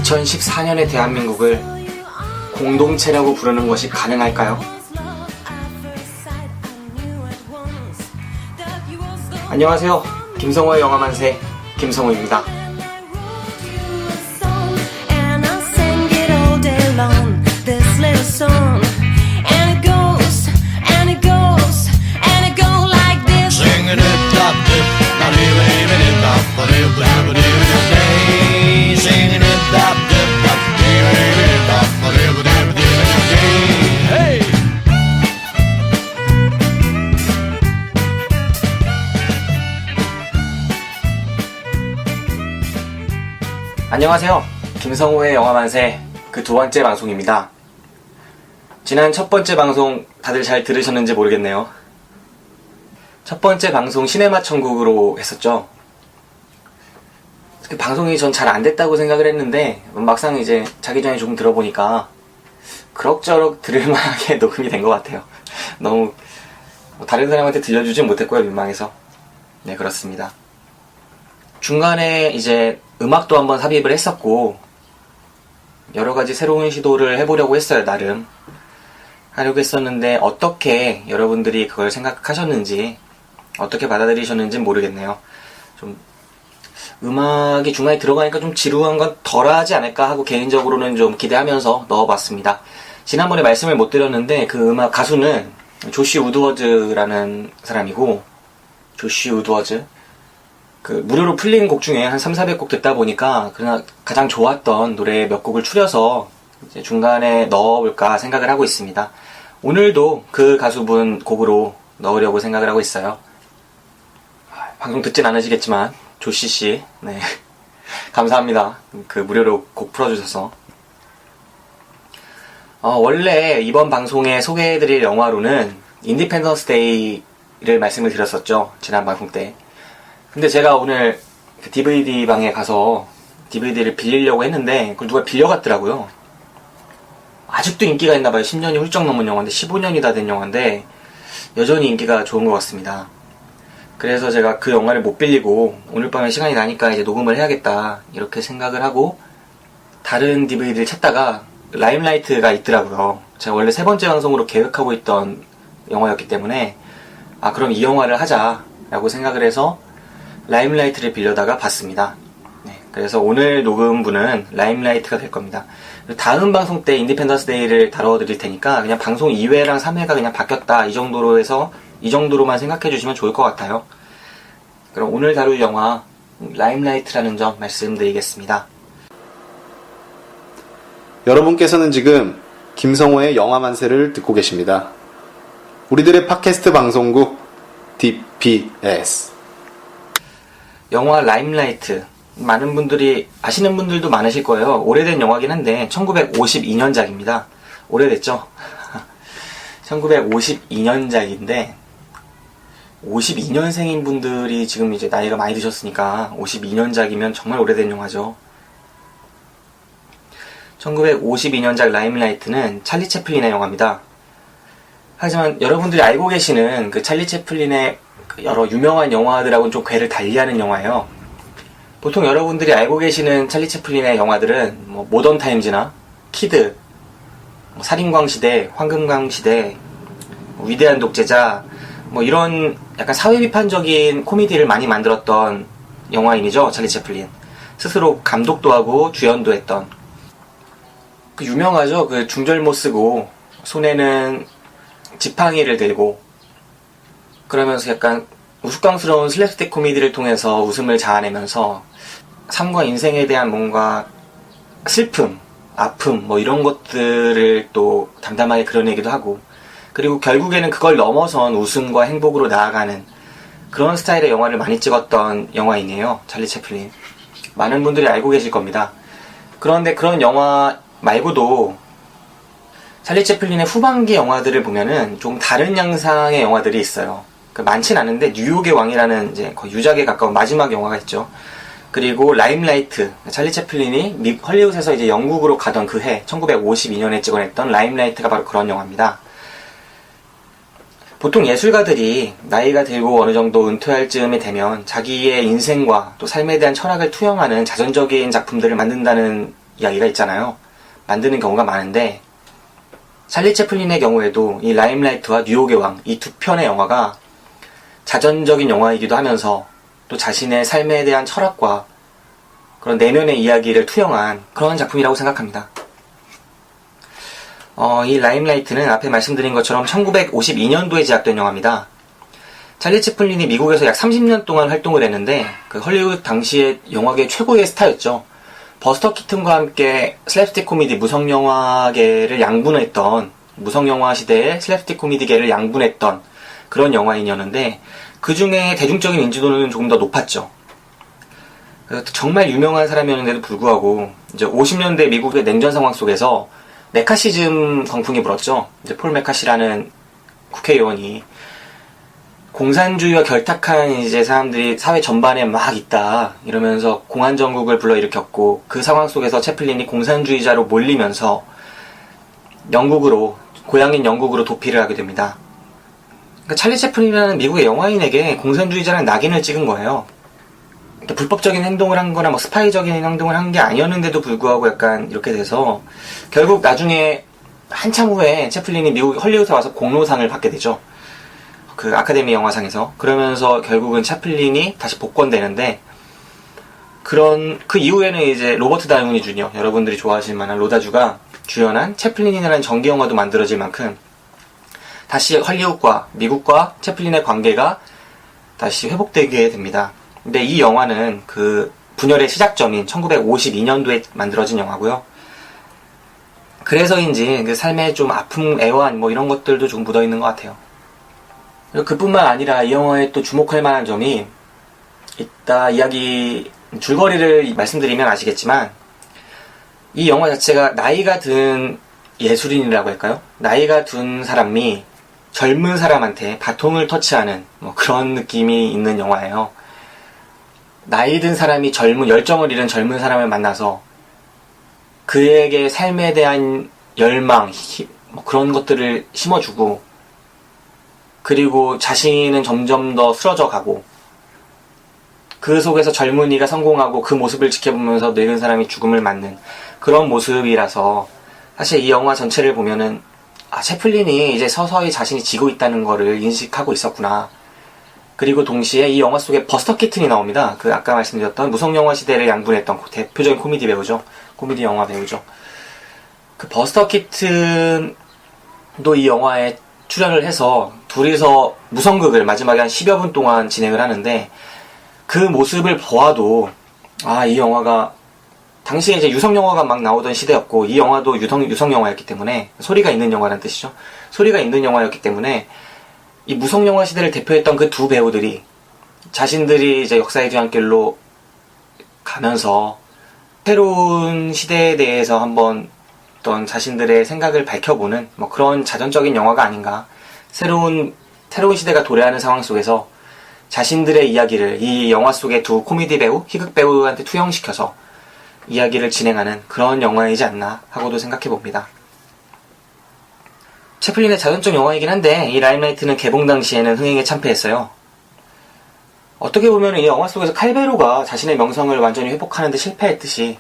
2014년의 대한민국을 공동체라고 부르는 것이 가능할까요? 안녕하세요. 김성호의 영화만세 김성호입니다. 안녕하세요. 김성호의 영화만세 그 두 번째 방송입니다. 지난 첫 번째 방송 다들 잘 들으셨는지 모르겠네요. 첫 번째 방송 시네마 천국으로 했었죠. 그 방송이 전 잘 안 됐다고 생각을 했는데 막상 이제 자기 전에 조금 들어보니까 그럭저럭 들을만하게 녹음이 된 것 같아요. 너무 다른 사람한테 들려주진 못했고요, 민망해서. 네, 그렇습니다. 중간에 이제 음악도 한번 삽입을 했었고 여러가지 새로운 시도를 해보려고 했어요. 나름 하려고 했었는데 어떻게 여러분들이 그걸 생각하셨는지 어떻게 받아들이셨는지 모르겠네요. 좀 음악이 중간에 들어가니까 좀 지루한 건 덜하지 않을까 하고 개인적으로는 좀 기대하면서 넣어봤습니다. 지난번에 말씀을 못 드렸는데 그 음악 가수는 조시 우드워즈라는 사람이고, 조시 우드워즈 그 무료로 풀린 곡 중에 한 300~400곡 듣다 보니까 그냥 가장 좋았던 노래 몇 곡을 추려서 이제 중간에 넣어볼까 생각을 하고 있습니다. 오늘도 그 가수분 곡으로 넣으려고 생각을 하고 있어요. 방송 듣진 않으시겠지만 조씨씨, 네, 감사합니다. 그 무료로 곡 풀어주셔서. 원래 이번 방송에 소개해드릴 영화로는 인디펜던스 데이를 말씀을 드렸었죠, 지난 방송 때. 근데 제가 오늘 그 DVD 방에 가서 DVD를 빌리려고 했는데 그걸 누가 빌려갔더라고요. 아직도 인기가 있나봐요. 10년이 훌쩍 넘은 영화인데, 15년이 다 된 영화인데 여전히 인기가 좋은 것 같습니다. 그래서 제가 그 영화를 못 빌리고 오늘 밤에 시간이 나니까 이제 녹음을 해야겠다 이렇게 생각을 하고 다른 DVD를 찾다가 라임라이트가 있더라고요. 제가 원래 세 번째 방송으로 계획하고 있던 영화였기 때문에 그럼 이 영화를 하자라고 생각을 해서 라임라이트를 빌려다가 봤습니다. 네, 그래서 오늘 녹음분은 라임라이트가 될 겁니다. 다음 방송 때 인디펜던스 데이를 다뤄드릴 테니까 그냥 방송 2회랑 3회가 그냥 바뀌었다 이 정도로 해서 이 정도로만 생각해 주시면 좋을 것 같아요. 그럼 오늘 다룰 영화 라임라이트라는 점 말씀드리겠습니다. 여러분께서는 지금 김성호의 영화만세를 듣고 계십니다. 우리들의 팟캐스트 방송국 DPS. 영화 라임라이트, 많은 분들이 아시는 분들도 많으실 거예요. 오래된 영화긴 한데 1952년작입니다. 오래됐죠? 1952년작인데 52년생인 분들이 지금 이제 나이가 많이 드셨으니까 52년작이면 정말 오래된 영화죠. 1952년작 라임라이트는 찰리 채플린의 영화입니다. 하지만 여러분들이 알고 계시는 그 찰리 채플린의 여러 유명한 영화들하고는 좀 궤를 달리하는 영화예요. 보통 여러분들이 알고 계시는 찰리 채플린의 영화들은 모던 타임즈나 키드, 살인광시대, 황금광시대, 위대한 독재자, 이런 약간 사회 비판적인 코미디를 많이 만들었던 영화인이죠, 찰리 채플린. 스스로 감독도 하고 주연도 했던. 그 유명하죠. 그 중절모 쓰고 손에는 지팡이를 들고 그러면서 약간 우스꽝스러운 슬랩스틱 코미디를 통해서 웃음을 자아내면서 삶과 인생에 대한 뭔가 슬픔, 아픔 이런 것들을 또 담담하게 그려내기도 하고, 그리고 결국에는 그걸 넘어선 웃음과 행복으로 나아가는 그런 스타일의 영화를 많이 찍었던 영화이네요, 찰리 채플린. 많은 분들이 알고 계실 겁니다. 그런데 그런 영화 말고도 찰리 채플린의 후반기 영화들을 보면은 좀 다른 양상의 영화들이 있어요. 많진 않은데 뉴욕의 왕이라는 이제 거의 유작에 가까운 마지막 영화가 있죠. 그리고 라임라이트, 찰리 채플린이 헐리우드에서 이제 영국으로 가던 그 해 1952년에 찍어냈던 라임라이트가 바로 그런 영화입니다. 보통 예술가들이 나이가 들고 어느 정도 은퇴할 즈음이 되면 자기의 인생과 또 삶에 대한 철학을 투영하는 자전적인 작품들을 만든다는 이야기가 있잖아요. 만드는 경우가 많은데 찰리 채플린의 경우에도 이 라임라이트와 뉴욕의 왕 이 두 편의 영화가 자전적인 영화이기도 하면서 또 자신의 삶에 대한 철학과 그런 내면의 이야기를 투영한 그런 작품이라고 생각합니다. 이 라임라이트는 앞에 말씀드린 것처럼 1952년도에 제작된 영화입니다. 찰리 채플린이 미국에서 약 30년 동안 활동을 했는데 그 헐리우드 당시의 영화계 최고의 스타였죠. 버스터 키튼과 함께 슬랩스틱 코미디 무성영화계를 양분했던 무성영화 시대의 슬랩스틱 코미디계를 양분했던 그런 영화인이었는데 그 중에 대중적인 인지도는 조금 더 높았죠. 정말 유명한 사람이었는데도 불구하고 이제 50년대 미국의 냉전 상황 속에서 메카시즘 광풍이 불었죠. 이제 폴 메카시라는 국회의원이 공산주의와 결탁한 이제 사람들이 사회 전반에 막 있다 이러면서 공안 정국을 불러일으켰고 그 상황 속에서 채플린이 공산주의자로 몰리면서 고향인 영국으로 도피를 하게 됩니다. 그러니까 찰리 채플린이라는 미국의 영화인에게 공산주의자라는 낙인을 찍은 거예요. 그러니까 불법적인 행동을 한 거나 뭐 스파이적인 행동을 한 게 아니었는데도 불구하고 약간 이렇게 돼서 결국 나중에 한참 후에 채플린이 미국 헐리우드에 와서 공로상을 받게 되죠. 그 아카데미 영화상에서. 그러면서 결국은 채플린이 다시 복권되는데 그 이후에는 이제 로버트 다우니 주니어, 여러분들이 좋아하실 만한 로다주가 주연한 채플린이라는 전기 영화도 만들어질 만큼 다시 헐리우드과 미국과 채플린의 관계가 다시 회복되게 됩니다. 근데 이 영화는 그 분열의 시작점인 1952년도에 만들어진 영화고요. 그래서인지 그 삶에 좀 아픔, 애환 뭐 이런 것들도 좀 묻어있는 것 같아요. 그뿐만 아니라 이 영화에 또 주목할 만한 점이 이따 이야기 줄거리를 말씀드리면 아시겠지만 이 영화 자체가 나이가 든 예술인이라고 할까요? 나이가 든 사람이 젊은 사람한테 바통을 터치하는 뭐 그런 느낌이 있는 영화예요. 나이 든 사람이 열정을 잃은 젊은 사람을 만나서 그에게 삶에 대한 열망, 뭐 그런 것들을 심어주고 그리고 자신은 점점 더 쓰러져 가고 그 속에서 젊은이가 성공하고 그 모습을 지켜보면서 늙은 사람이 죽음을 맞는 그런 모습이라서 사실 이 영화 전체를 보면은 채플린이 이제 서서히 자신이 지고 있다는 거를 인식하고 있었구나. 그리고 동시에 이 영화 속에 버스터 키튼이 나옵니다. 그 아까 말씀드렸던 무성영화 시대를 양분했던 대표적인 코미디 배우죠. 코미디 영화 배우죠. 그 버스터 키튼도 이 영화에 출연을 해서 둘이서 무성극을 마지막에 한 10여 분 동안 진행을 하는데 그 모습을 보아도 이 영화가 당시에 이제 유성영화가 막 나오던 시대였고 이 영화도 유성영화였기 때문에 소리가 있는 영화라는 뜻이죠. 소리가 있는 영화였기 때문에 이 무성영화 시대를 대표했던 그 두 배우들이 자신들이 이제 역사의 뒤안길로 가면서 새로운 시대에 대해서 한번 어떤 자신들의 생각을 밝혀보는 뭐 그런 자전적인 영화가 아닌가. 새로운 시대가 도래하는 상황 속에서 자신들의 이야기를 이 영화 속의 두 코미디 배우, 희극 배우한테 투영시켜서 이야기를 진행하는 그런 영화이지 않나 하고도 생각해봅니다. 채플린의 자전적 영화이긴 한데 이 라임라이트는 개봉 당시에는 흥행에 참패했어요. 어떻게 보면 이 영화 속에서 칼베로가 자신의 명성을 완전히 회복하는 데 실패했듯이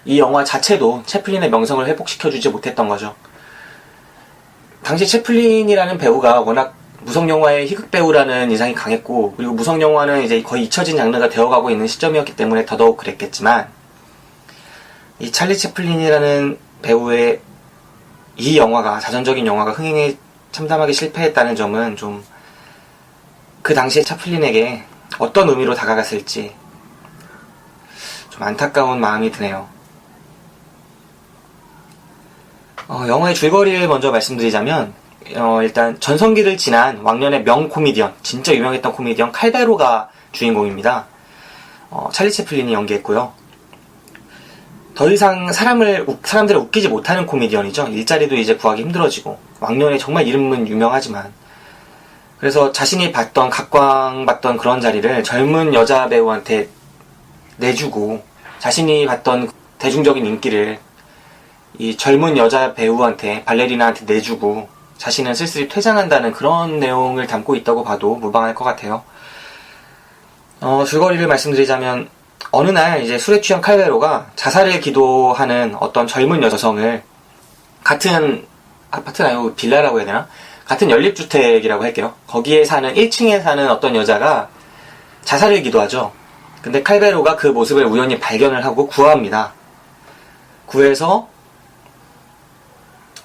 이 영화 자체도 채플린의 명성을 회복시켜주지 못했던 거죠. 당시 채플린이라는 배우가 워낙 무성영화의 희극배우라는 인상이 강했고 그리고 무성영화는 이제 거의 잊혀진 장르가 되어가고 있는 시점이었기 때문에 더더욱 그랬겠지만 이 찰리 채플린이라는 배우의 이 영화가 자전적인 영화가 흥행에 참담하게 실패했다는 점은 좀 그 당시에 채플린에게 어떤 의미로 다가갔을지 좀 안타까운 마음이 드네요. 영화의 줄거리를 먼저 말씀드리자면 일단 전성기를 지난 왕년의 명 코미디언, 진짜 유명했던 코미디언 칼베로가 주인공입니다. 찰리 채플린이 연기했고요. 더 이상 사람들을 웃기지 못하는 코미디언이죠. 일자리도 이제 구하기 힘들어지고 왕년에 정말 이름은 유명하지만 그래서 자신이 각광받던 그런 자리를 젊은 여자 배우한테 내주고 자신이 받던 대중적인 인기를 이 젊은 여자 배우한테 발레리나한테 내주고 자신은 쓸쓸히 퇴장한다는 그런 내용을 담고 있다고 봐도 무방할 것 같아요. 줄거리를 말씀드리자면 어느 날 이제 술에 취한 칼베로가 자살을 기도하는 어떤 젊은 여성을 같은 아파트는 아니고 빌라라고 해야 되나? 같은 연립주택이라고 할게요. 거기에 사는 1층에 사는 어떤 여자가 자살을 기도하죠. 근데 칼베로가 그 모습을 우연히 발견을 하고 구합니다. 구해서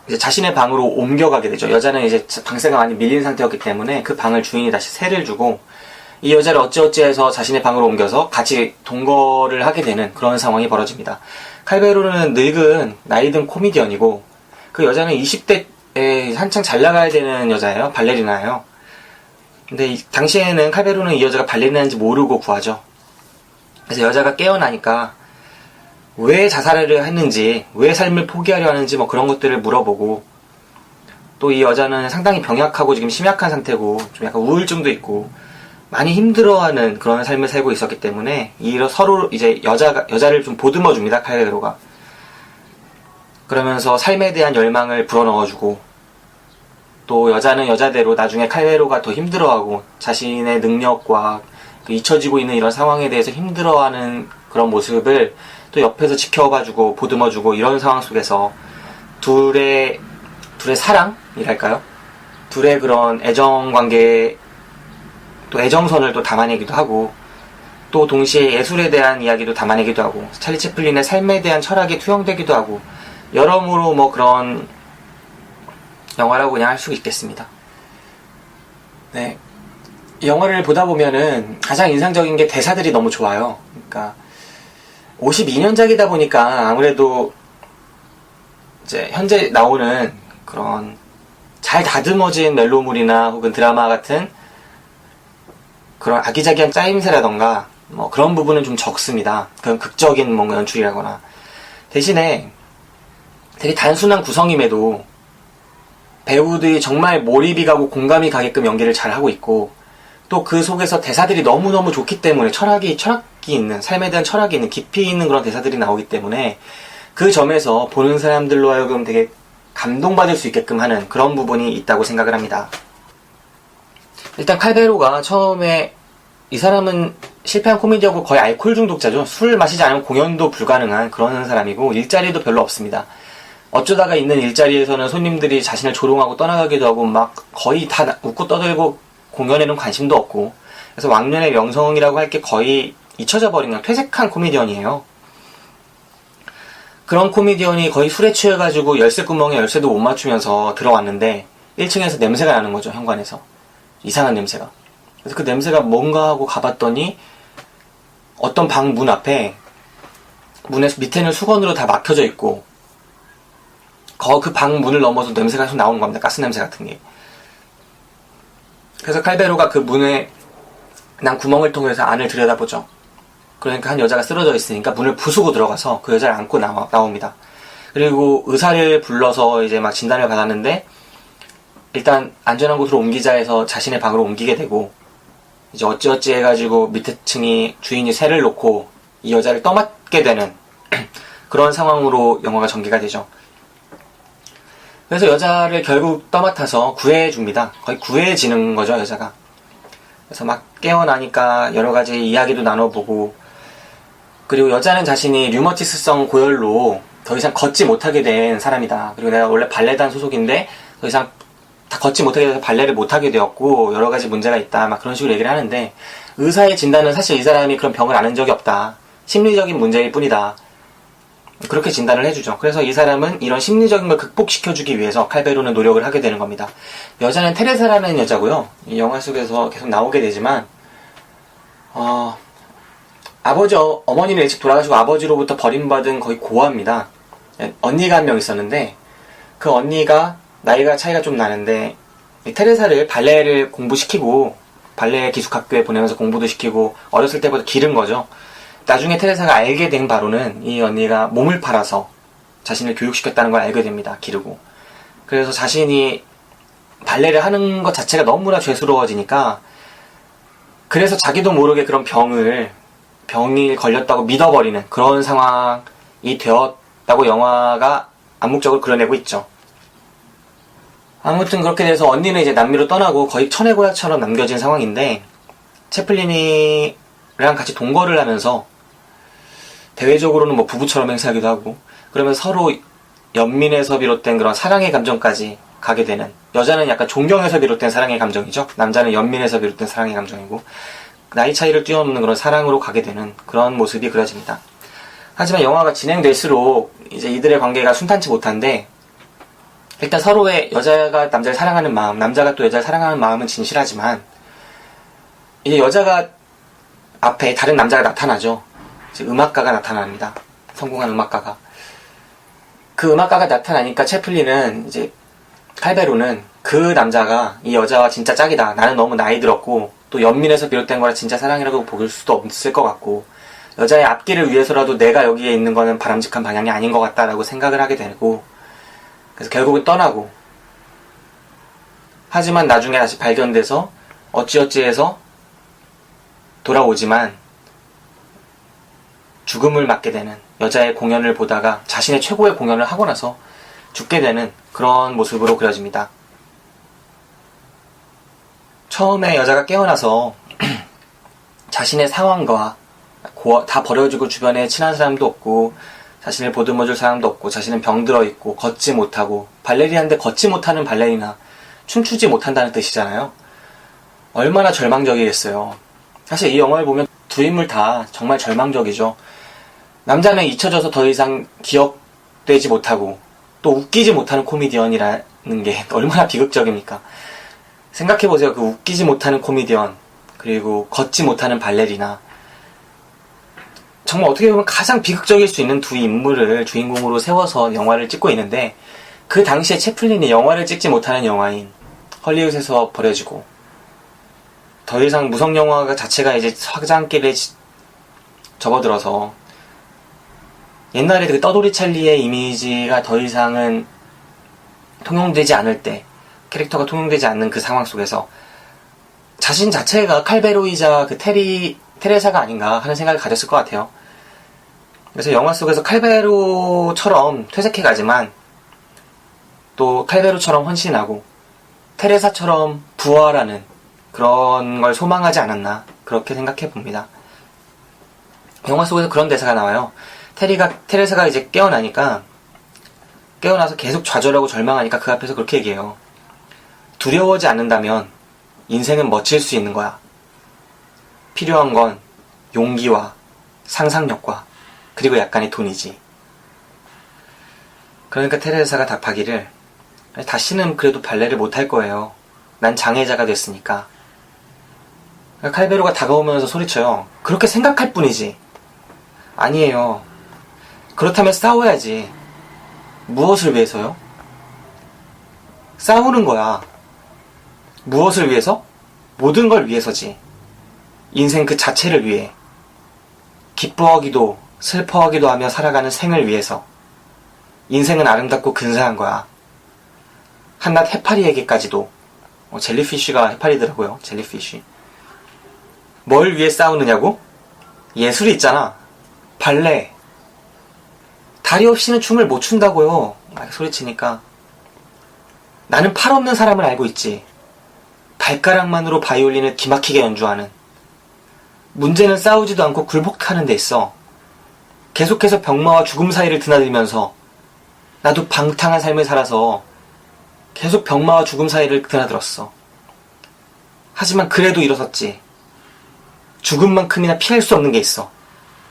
이제 자신의 방으로 옮겨가게 되죠. 여자는 이제 방세가 많이 밀린 상태였기 때문에 그 방을 주인이 다시 세를 주고 이 여자를 어찌어찌해서 자신의 방으로 옮겨서 같이 동거를 하게 되는 그런 상황이 벌어집니다. 칼베로는 늙은 나이든 코미디언이고 그 여자는 20대에 한창 잘 나가야 되는 여자예요. 발레리나예요. 근데 당시에는 칼베로는 이 여자가 발레리나인지 모르고 구하죠. 그래서 여자가 깨어나니까 왜 자살을 했는지, 왜 삶을 포기하려 하는지 뭐 그런 것들을 물어보고 또 이 여자는 상당히 병약하고 지금 심약한 상태고 좀 약간 우울증도 있고 많이 힘들어하는 그런 삶을 살고 있었기 때문에 서로 이제 여자를 좀 보듬어 줍니다. 칼베로가. 그러면서 삶에 대한 열망을 불어넣어주고 또 여자는 여자대로 나중에 칼베로가 더 힘들어하고 자신의 능력과 잊혀지고 있는 이런 상황에 대해서 힘들어하는 그런 모습을 또 옆에서 지켜봐주고 보듬어주고 이런 상황 속에서 둘의 사랑이랄까요? 둘의 그런 애정관계 또 애정선을 또 담아내기도 하고 또 동시에 예술에 대한 이야기도 담아내기도 하고 찰리 채플린의 삶에 대한 철학이 투영되기도 하고 여러모로 뭐 그런 영화라고 그냥 할 수 있겠습니다. 네. 이 영화를 보다 보면은 가장 인상적인 게 대사들이 너무 좋아요. 그러니까 52년작이다 보니까 아무래도 이제 현재 나오는 그런 잘 다듬어진 멜로물이나 혹은 드라마 같은 그런 아기자기한 짜임새라던가 뭐 그런 부분은 좀 적습니다. 그런 극적인 뭔가 연출이라거나 대신에 되게 단순한 구성임에도 배우들이 정말 몰입이 가고 공감이 가게끔 연기를 잘 하고 있고 또 그 속에서 대사들이 너무너무 좋기 때문에 철학이 있는 삶에 대한 철학이 있는 깊이 있는 그런 대사들이 나오기 때문에 그 점에서 보는 사람들로 하여금 되게 감동받을 수 있게끔 하는 그런 부분이 있다고 생각을 합니다. 일단 칼베로가 처음에 이 사람은 실패한 코미디하고 거의 알코올 중독자죠. 술 마시지 않으면 공연도 불가능한 그런 사람이고 일자리도 별로 없습니다. 어쩌다가 있는 일자리에서는 손님들이 자신을 조롱하고 떠나가기도 하고 막 거의 다 웃고 떠들고 공연에는 관심도 없고 그래서 왕년의 명성이라고 할 게 거의 잊혀져 버린 그냥 퇴색한 코미디언이에요. 그런 코미디언이 거의 술에 취해가지고 열쇠구멍에 열쇠도 못 맞추면서 들어왔는데 1층에서 냄새가 나는 거죠. 현관에서 이상한 냄새가. 그래서 그 냄새가 뭔가 하고 가봤더니 어떤 방 문 앞에 문에 밑에는 수건으로 다 막혀져 있고 그 방 문을 넘어서 냄새가 계속 나오는 겁니다. 가스 냄새 같은 게. 그래서 칼베로가 그 문에 난 구멍을 통해서 안을 들여다보죠. 그러니까 한 여자가 쓰러져 있으니까 문을 부수고 들어가서 그 여자를 안고 나옵니다. 그리고 의사를 불러서 이제 막 진단을 받았는데 일단 안전한 곳으로 옮기자 해서 자신의 방으로 옮기게 되고 이제 어찌어찌 해가지고 밑에 층이 주인이 새를 놓고 이 여자를 떠맡게 되는 그런 상황으로 영화가 전개가 되죠. 그래서 여자를 결국 떠맡아서 구해줍니다. 거의 구해지는 거죠, 여자가. 그래서 막 깨어나니까 여러 가지 이야기도 나눠보고 그리고 여자는 자신이 류머티스성 고열로 더 이상 걷지 못하게 된 사람이다. 그리고 내가 원래 발레단 소속인데 더 이상 다 걷지 못하게 돼서 발레를 못하게 되었고 여러 가지 문제가 있다. 막 그런 식으로 얘기를 하는데 의사의 진단은 사실 이 사람이 그런 병을 앓은 적이 없다. 심리적인 문제일 뿐이다. 그렇게 진단을 해주죠. 그래서 이 사람은 이런 심리적인 걸 극복시켜주기 위해서 칼베로는 노력을 하게 되는 겁니다. 여자는 테레사라는 여자고요. 이 영화 속에서 계속 나오게 되지만 어머니는 일찍 돌아가시고 아버지로부터 버림받은 거의 고아입니다. 언니가 한 명 있었는데 그 언니가 나이가 차이가 좀 나는데 이 테레사를 발레를 공부시키고 발레 기숙학교에 보내면서 공부도 시키고 어렸을 때부터 기른 거죠. 나중에 테레사가 알게 된 바로는 이 언니가 몸을 팔아서 자신을 교육시켰다는 걸 알게 됩니다. 기르고. 그래서 자신이 발레를 하는 것 자체가 너무나 죄스러워지니까 그래서 자기도 모르게 그런 병이 걸렸다고 믿어버리는 그런 상황이 되었다고 영화가 암묵적으로 그려내고 있죠. 아무튼 그렇게 돼서 언니는 이제 남미로 떠나고 거의 천혜고약처럼 남겨진 상황인데 채플린이랑 같이 동거를 하면서 대외적으로는 뭐 부부처럼 행세하기도 하고, 그러면 서로 연민에서 비롯된 그런 사랑의 감정까지 가게 되는, 여자는 약간 존경에서 비롯된 사랑의 감정이죠. 남자는 연민에서 비롯된 사랑의 감정이고, 나이 차이를 뛰어넘는 그런 사랑으로 가게 되는 그런 모습이 그려집니다. 하지만 영화가 진행될수록 이제 이들의 관계가 순탄치 못한데, 일단 서로의, 여자가 남자를 사랑하는 마음, 남자가 또 여자를 사랑하는 마음은 진실하지만, 이제 여자가 앞에 다른 남자가 나타나죠. 이제 음악가가 나타납니다. 성공한 음악가가. 그 음악가가 나타나니까 채플린은, 이제 칼베로는 그 남자가 이 여자와 진짜 짝이다. 나는 너무 나이 들었고 또 연민에서 비롯된 거라 진짜 사랑이라고 볼 수도 없을 것 같고, 여자의 앞길을 위해서라도 내가 여기에 있는 거는 바람직한 방향이 아닌 것 같다라고 생각을 하게 되고, 그래서 결국은 떠나고, 하지만 나중에 다시 발견돼서 어찌어찌해서 돌아오지만 죽음을 맞게 되는, 여자의 공연을 보다가 자신의 최고의 공연을 하고 나서 죽게 되는 그런 모습으로 그려집니다. 처음에 여자가 깨어나서 자신의 상황과 다 버려지고 주변에 친한 사람도 없고 자신을 보듬어줄 사람도 없고 자신은 병들어 있고 걷지 못하고, 발레리나인데 걷지 못하는 발레리나, 춤추지 못한다는 뜻이잖아요. 얼마나 절망적이겠어요. 사실 이 영화를 보면 두 인물 다 정말 절망적이죠. 남자는 잊혀져서 더 이상 기억되지 못하고 또 웃기지 못하는 코미디언이라는 게 얼마나 비극적입니까? 생각해보세요. 그 웃기지 못하는 코미디언, 그리고 걷지 못하는 발레리나, 정말 어떻게 보면 가장 비극적일 수 있는 두 인물을 주인공으로 세워서 영화를 찍고 있는데, 그 당시에 채플린이 영화를 찍지 못하는 영화인 헐리우드에서 버려지고 더 이상 무성 영화가 자체가 이제 화장길에 접어들어서 옛날에 그 떠돌이 찰리의 이미지가 더 이상은 통용되지 않을 때, 캐릭터가 통용되지 않는 그 상황 속에서 자신 자체가 칼베로이자 그 테레사가 아닌가 하는 생각을 가졌을 것 같아요. 그래서 영화 속에서 칼베로처럼 퇴색해가지만 또 칼베로처럼 헌신하고 테레사처럼 부활하는 그런 걸 소망하지 않았나, 그렇게 생각해 봅니다. 영화 속에서 그런 대사가 나와요. 테레사가 이제 깨어나서 계속 좌절하고 절망하니까 그 앞에서 그렇게 얘기해요. 두려워하지 않는다면 인생은 멋질 수 있는 거야. 필요한 건 용기와 상상력과 그리고 약간의 돈이지. 그러니까 테레사가 답하기를, 다시는 그래도 발레를 못할 거예요. 난 장애자가 됐으니까. 칼베로가 다가오면서 소리쳐요. 그렇게 생각할 뿐이지. 아니에요. 그렇다면 싸워야지. 무엇을 위해서요? 싸우는 거야. 무엇을 위해서? 모든 걸 위해서지. 인생 그 자체를 위해. 기뻐하기도 슬퍼하기도 하며 살아가는 생을 위해서. 인생은 아름답고 근사한 거야. 한낱 해파리에게까지도. 젤리피쉬가 해파리더라고요. 젤리피쉬. 뭘 위해 싸우느냐고? 예술이 있잖아. 발레. 다리 없이는 춤을 못 춘다고요. 막 소리치니까. 나는 팔 없는 사람을 알고 있지. 발가락만으로 바이올린을 기막히게 연주하는. 문제는 싸우지도 않고 굴복하는 데 있어. 계속해서 병마와 죽음 사이를 드나들면서 나도 방탕한 삶을 살아서 계속 병마와 죽음 사이를 드나들었어. 하지만 그래도 일어섰지. 죽음만큼이나 피할 수 없는 게 있어.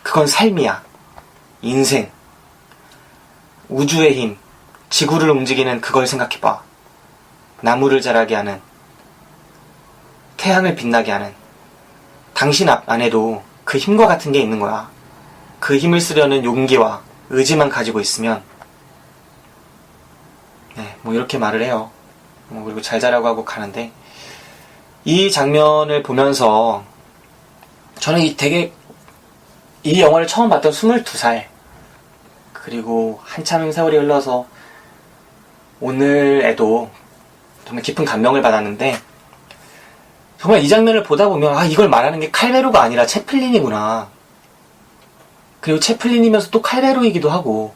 그건 삶이야. 인생. 우주의 힘, 지구를 움직이는 그걸 생각해봐. 나무를 자라게 하는, 태양을 빛나게 하는, 당신 안에도 그 힘과 같은 게 있는 거야. 그 힘을 쓰려는 용기와 의지만 가지고 있으면. 네, 뭐 이렇게 말을 해요. 그리고 잘 자라고 하고 가는데, 이 장면을 보면서 저는 이 영화를 처음 봤던 22살, 그리고 한참 세월이 흘러서 오늘에도 정말 깊은 감명을 받았는데, 정말 이 장면을 보다 보면 이걸 말하는 게 칼베로가 아니라 채플린이구나. 그리고 채플린이면서 또 칼베로이기도 하고,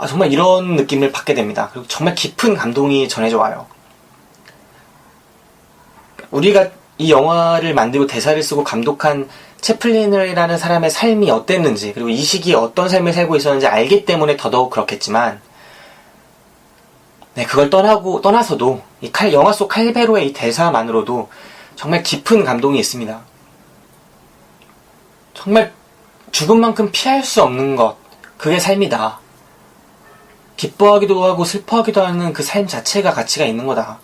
정말 이런 느낌을 받게 됩니다. 그리고 정말 깊은 감동이 전해져 와요. 우리가 이 영화를 만들고 대사를 쓰고 감독한 채플린이라는 사람의 삶이 어땠는지, 그리고 이 시기에 어떤 삶을 살고 있었는지 알기 때문에 더더욱 그렇겠지만, 네, 그걸 떠나서도 영화 속 칼베로의 이 대사만으로도 정말 깊은 감동이 있습니다. 정말 죽음만큼 피할 수 없는 것, 그게 삶이다. 기뻐하기도 하고 슬퍼하기도 하는 그 삶 자체가 가치가 있는 거다.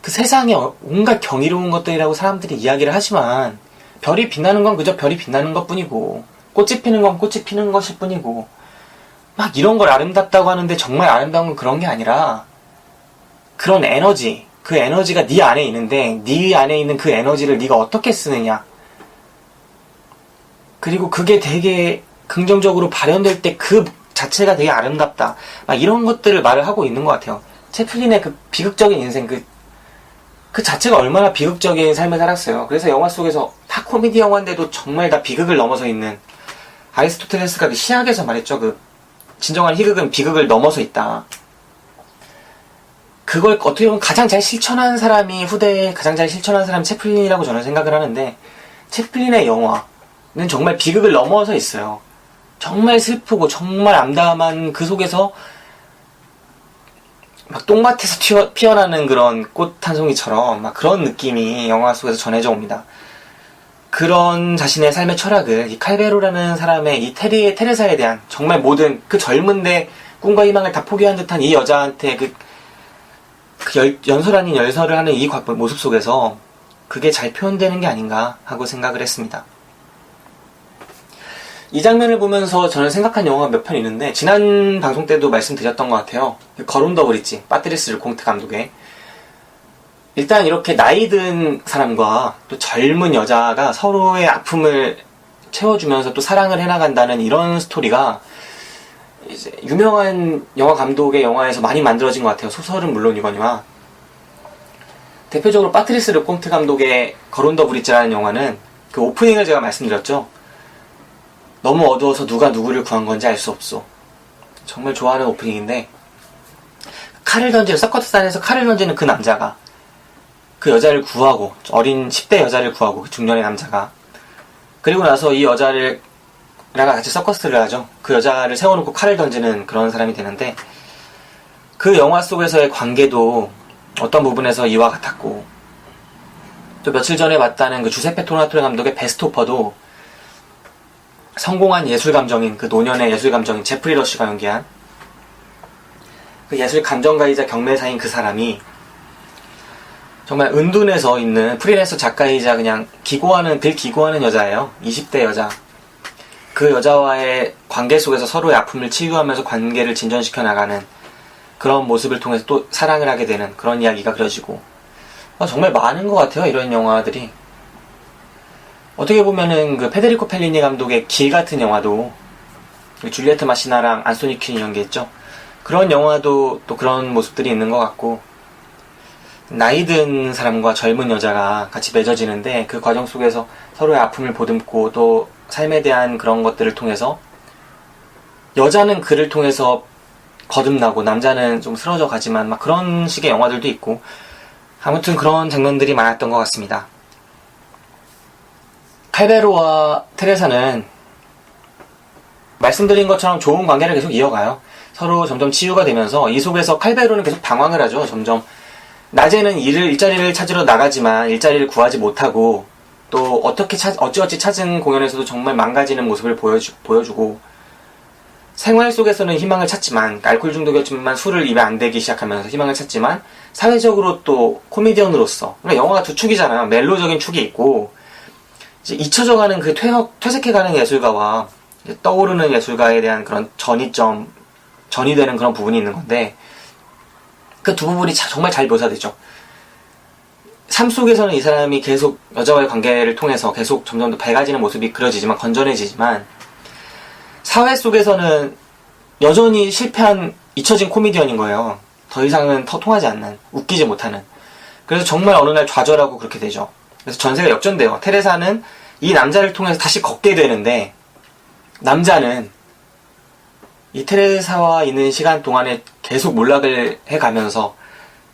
그 세상에 온갖 경이로운 것들이라고 사람들이 이야기를 하지만, 별이 빛나는 건 그저 별이 빛나는 것 뿐이고, 꽃이 피는 건 꽃이 피는 것일 뿐이고, 막 이런 걸 아름답다고 하는데 정말 아름다운 건 그런 게 아니라, 그런 에너지, 그 에너지가 네 안에 있는데, 네 안에 있는 그 에너지를 네가 어떻게 쓰느냐. 그리고 그게 되게 긍정적으로 발현될 때 그 자체가 되게 아름답다. 막 이런 것들을 말을 하고 있는 것 같아요. 채플린의 그 비극적인 인생, 그 자체가 얼마나 비극적인 삶을 살았어요. 그래서 영화 속에서 다 코미디 영화인데도 정말 다 비극을 넘어서 있는, 아리스토텔레스가 그 시학에서 말했죠. 진정한 희극은 비극을 넘어서 있다. 그걸 어떻게 보면 가장 잘 실천한 사람이, 후대에 가장 잘 실천한 사람이 채플린이라고 저는 생각을 하는데, 채플린의 영화는 정말 비극을 넘어서 있어요. 정말 슬프고 정말 암담한 그 속에서 막 똥밭에서 피어나는 그런 꽃 한 송이처럼 막 그런 느낌이 영화 속에서 전해져 옵니다. 그런 자신의 삶의 철학을 이 칼베로라는 사람의 이 테레사에 대한 정말 모든 그 젊은데 꿈과 희망을 다 포기한 듯한 이 여자한테 연설 아닌 열설을 하는 이 모습 속에서 그게 잘 표현되는 게 아닌가 하고 생각을 했습니다. 이 장면을 보면서 저는 생각한 영화가 몇 편 있는데, 지난 방송 때도 말씀드렸던 것 같아요. 거론 더 브릿지, 파트리스 르콩트 감독의. 일단 이렇게 나이 든 사람과 또 젊은 여자가 서로의 아픔을 채워주면서 또 사랑을 해나간다는 이런 스토리가 이제 유명한 영화 감독의 영화에서 많이 만들어진 것 같아요. 소설은 물론이거니와. 대표적으로 파트리스 르콩트 감독의 거론 더 브릿지라는 영화는 그 오프닝을 제가 말씀드렸죠. 너무 어두워서 누가 누구를 구한 건지 알 수 없소. 정말 좋아하는 오프닝인데, 서커스단에서 칼을 던지는 그 남자가 그 여자를 구하고, 어린 10대 여자를 구하고, 그 중년의 남자가, 그리고 나서 이 여자를 같이 서커스를 하죠. 그 여자를 세워놓고 칼을 던지는 그런 사람이 되는데, 그 영화 속에서의 관계도 어떤 부분에서 이와 같았고, 또 며칠 전에 봤다는 그 주세페 토나토레 감독의 베스토퍼도 성공한 예술감정인, 그 노년의 예술감정인 제프리 러쉬가 연기한 그 예술 감정가이자 경매사인 그 사람이 정말 은둔해서 있는 프리랜서 작가이자 그냥 기고하는 여자예요. 20대 여자. 그 여자와의 관계 속에서 서로의 아픔을 치유하면서 관계를 진전시켜 나가는 그런 모습을 통해서 또 사랑을 하게 되는 그런 이야기가 그려지고, 정말 많은 것 같아요, 이런 영화들이. 어떻게 보면은 그 페데리코 펠리니 감독의 길 같은 영화도 줄리에트 마시나랑 안소니 퀸이 연기했죠. 그런 영화도 또 그런 모습들이 있는 것 같고, 나이 든 사람과 젊은 여자가 같이 맺어지는데 그 과정 속에서 서로의 아픔을 보듬고 또 삶에 대한 그런 것들을 통해서 여자는 그를 통해서 거듭나고 남자는 좀 쓰러져 가지만 막 그런 식의 영화들도 있고, 아무튼 그런 장면들이 많았던 것 같습니다. 칼베로와 테레사는 말씀드린 것처럼 좋은 관계를 계속 이어가요. 서로 점점 치유가 되면서 이 속에서 칼베로는 계속 방황을 하죠. 점점 낮에는 일자리를 찾으러 나가지만 일자리를 구하지 못하고, 또 어찌어찌 찾은 공연에서도 정말 망가지는 모습을 보여주고, 생활 속에서는 희망을 찾지만, 알코올 중독이었지만 술을 입에 안 대기 시작하면서 희망을 찾지만, 사회적으로 또 코미디언으로서, 그러니까 영화가 두 축이잖아요. 멜로적인 축이 있고 이제 잊혀져가는 그 퇴색해가는 예술가와 떠오르는 예술가에 대한 그런 전이 되는 그런 부분이 있는 건데, 그 두 부분이 정말 잘 묘사되죠. 삶 속에서는 이 사람이 계속 여자와의 관계를 통해서 계속 점점 더 밝아지는 모습이 그려지지만, 건전해지지만, 사회 속에서는 여전히 실패한 잊혀진 코미디언인 거예요. 더 이상은 통하지 않는, 웃기지 못하는. 그래서 정말 어느 날 좌절하고 그렇게 되죠. 그래서 전세가 역전돼요. 테레사는 이 남자를 통해서 다시 걷게 되는데, 남자는 이 테레사와 있는 시간 동안에 계속 몰락을 해가면서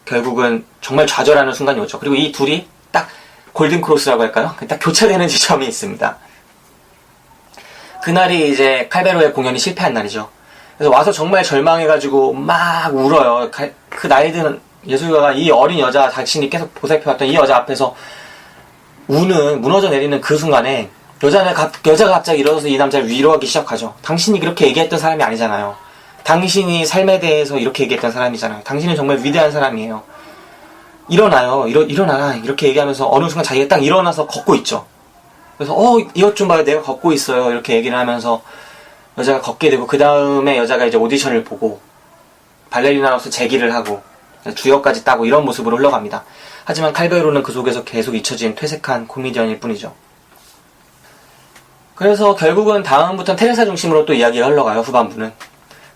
결국은 정말 좌절하는 순간이 오죠. 그리고 이 둘이 딱 골든 크로스라고 할까요? 딱 교차되는 지점이 있습니다. 그날이 이제 칼베로의 공연이 실패한 날이죠. 그래서 와서 정말 절망해가지고 막 울어요. 그 나이 든 예술가가 이 어린 여자, 자신이 계속 보살펴왔던 이 여자 앞에서 무너져 내리는 그 순간에 여자가 갑자기 일어서서 이 남자를 위로하기 시작하죠. 당신이 그렇게 얘기했던 사람이 아니잖아요. 당신이 삶에 대해서 이렇게 얘기했던 사람이잖아요. 당신은 정말 위대한 사람이에요. 일어나요. 일어나라. 이렇게 얘기하면서 어느 순간 자기가 딱 일어나서 걷고 있죠. 그래서 이것 좀 봐요. 내가 걷고 있어요. 이렇게 얘기를 하면서 여자가 걷게 되고, 그 다음에 여자가 이제 오디션을 보고 발레리나로서 재기를 하고 주역까지 따고 이런 모습으로 흘러갑니다. 하지만 칼베로는 그 속에서 계속 잊혀진 퇴색한 코미디언일 뿐이죠. 그래서 결국은 다음부터는 테레사 중심으로 또 이야기가 흘러가요. 후반부는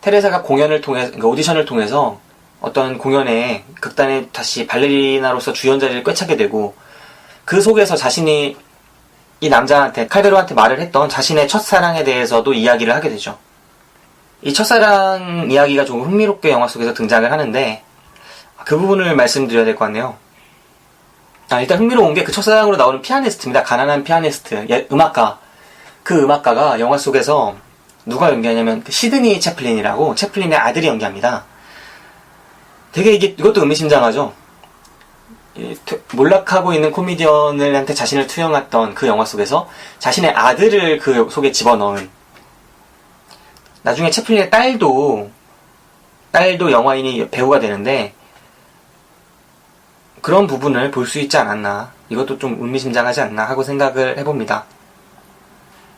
테레사가 그러니까 오디션을 통해서 어떤 공연에 극단에 다시 발레리나로서 주연 자리를 꿰차게 되고, 그 속에서 자신이 이 남자한테, 칼베로한테 말을 했던 자신의 첫사랑에 대해서도 이야기를 하게 되죠. 이 첫사랑 이야기가 조금 흥미롭게 영화 속에서 등장을 하는데, 그 부분을 말씀드려야 될 것 같네요. 일단 흥미로운 게 그 첫사랑으로 나오는 피아니스트입니다. 가난한 피아니스트, 음악가. 그 음악가가 영화 속에서 누가 연기하냐면 그 시드니 채플린이라고, 채플린의 아들이 연기합니다. 되게 이것도 의미심장하죠. 몰락하고 있는 코미디언들한테 자신을 투영했던 그 영화 속에서 자신의 아들을 그 속에 집어넣은, 나중에 채플린의 딸도 영화인이 배우가 되는데, 그런 부분을 볼 수 있지 않았나, 이것도 좀 의미심장하지 않나 하고 생각을 해봅니다.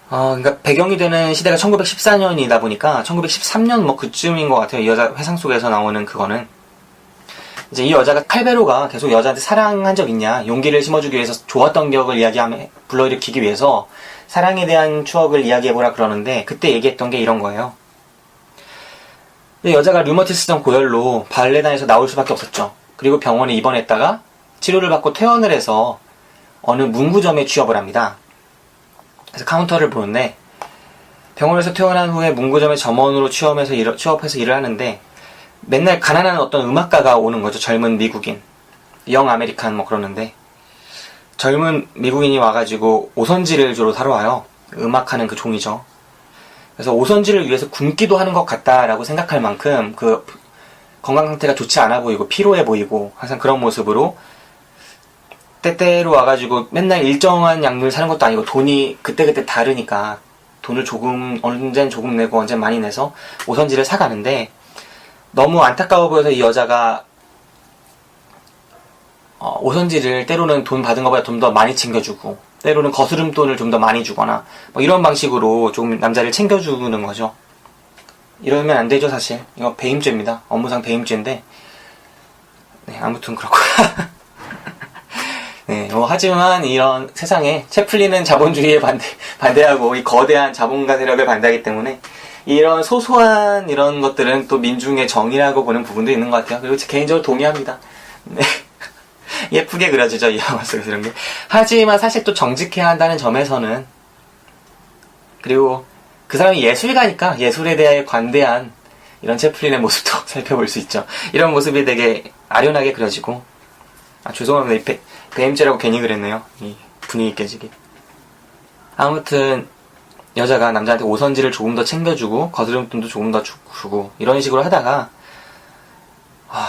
그러니까 배경이 되는 시대가 1914년이다 보니까 1913년 뭐 그쯤인 것 같아요. 이 여자 회상 속에서 나오는 그거는 이제 이 여자가 칼베로가 계속 여자한테 사랑한 적 있냐, 용기를 심어주기 위해서 좋았던 기억을 불러일으키기 위해서 사랑에 대한 추억을 이야기해보라 그러는데, 그때 얘기했던 게 이런 거예요. 여자가 류머티스성 고열로 발레단에서 나올 수밖에 없었죠. 그리고 병원에 입원했다가 치료를 받고 퇴원을 해서 어느 문구점에 취업을 합니다. 그래서 카운터를 보는데, 병원에서 퇴원한 후에 문구점의 점원으로 취업해서 일을 하는데, 맨날 가난한 어떤 음악가가 오는 거죠. 젊은 미국인, 영 아메리칸 뭐 그러는데, 젊은 미국인이 와가지고 오선지를 주로 사러 와요. 음악하는 그 종이죠. 그래서 오선지를 위해서 굶기도 하는 것 같다라고 생각할 만큼 그 건강 상태가 좋지 않아 보이고 피로해 보이고 항상 그런 모습으로, 때때로 와가지고 맨날 일정한 양을 사는 것도 아니고 돈이 그때그때 다르니까 돈을 언젠 조금 내고 언젠 많이 내서 오선지를 사가는데, 너무 안타까워 보여서 이 여자가 오선지를 때로는 돈 받은 것보다 좀 더 많이 챙겨주고, 때로는 거스름돈을 좀 더 많이 주거나 뭐 이런 방식으로 조금 남자를 챙겨주는 거죠. 이러면 안 되죠. 사실 이거 배임죄입니다. 업무상 배임죄인데, 네, 아무튼 그렇고 네, 하지만 이런 세상에 채플린은 자본주의에 반대하고 이 거대한 자본가 세력을 반대하기 때문에 이런 소소한 이런 것들은 또 민중의 정의라고 보는 부분도 있는 것 같아요. 그리고 개인적으로 동의합니다. 네. 예쁘게 그려지죠, 이 영화 속에서 이런 게. 하지만 사실 또 정직해야 한다는 점에서는, 그리고 그 사람이 예술가니까 예술에 대해 관대한 이런 채플린의 모습도 살펴볼 수 있죠. 이런 모습이 되게 아련하게 그려지고, 죄송합니다. 배임죄라고 괜히 그랬네요. 이 분위기 깨지기. 아무튼 여자가 남자한테 오선지를 조금 더 챙겨주고 거스름돈도 조금 더 주고 이런 식으로 하다가